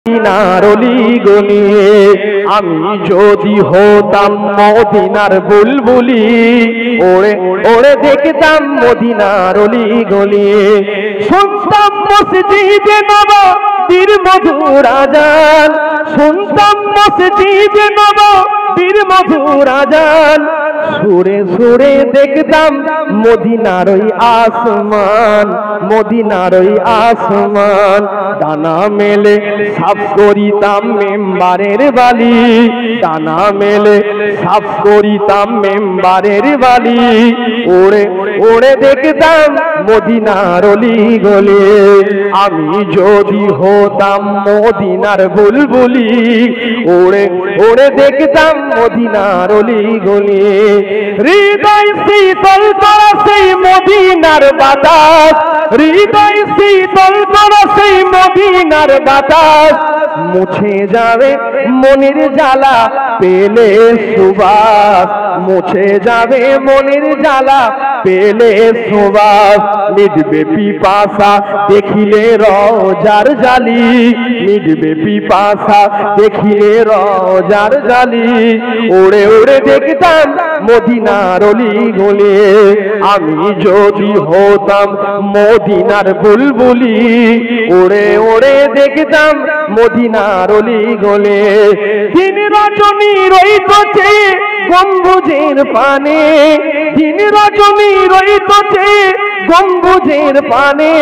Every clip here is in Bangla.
মদিনার অলি গলি, আমি যদি হতাম মদিনার বুলবুলি, ওড়ে ওড়ে দেখতাম মদিনার অলি গলি। শুনতাম মসজিদে নববীর মধুর আযান, শুনতাম মসজিদে নববীর মধুর আযান, সুরে সুরে দেখতাম মদিনার ওই আসমান, মদিনার ওই আসমান। ডানা মেলে সাফ করিতাম মেম্বারের বালি, ডানা মেলে সাফ করিতাম মেম্বারের বালি, ওড়ে ওড়ে দেখতাম মদিনার অলি গলি। আমি যদি হতাম মদিনার বুলবুলি, ওড়ে ওড়ে দেখতাম মদিনার অলি গলি। হৃদয় শীতল করা সেই মদিনার বাতাস, হৃদয় শীতল করা সেই মদিনার বাতাস, মুছে যাবে মনের জ্বালা পেলে সুবাস, মুছে যাবে মনের জ্বালা পেলে সুবাস। মিটবে পিপাসা দেখিলে রওজার জালি, মিটবে পিপাসা দেখিলে রওজার জালি, ওড়ে ওড়ে দেখতাম মদিনার অলি গলি। আমি যদি হতাম মদিনার বুলবুলি, ওড়ে ওড়ে দেখতাম মদিনার অলি গলি। দিন রজনী রইতছে গম্বুজের পানে, দিন রজনী রইতছে গম্বুজের পানে,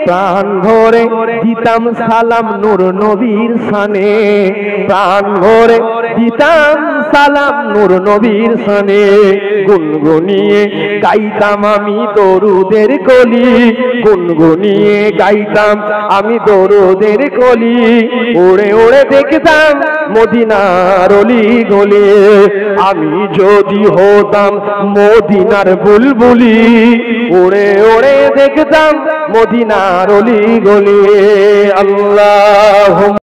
প্রাণ ভরে দিতাম সালাম নূর নবীর শানে, প্রাণ ভরে দিতাম সালাম নূর নবীর শানে। গুনগুনিয়ে গাইতাম আমি দরুদের কলি, গুনগুনিয়ে গাইতাম আমি দরুদের কলি, ওড়ে ওড়ে দেখতাম মদিনার অলি গলি। আমি যদি হতাম মদিনার বুলবুলি, ওড়ে ওড়ে দেখতাম মদিনার অলি গলি। আল্লাহ।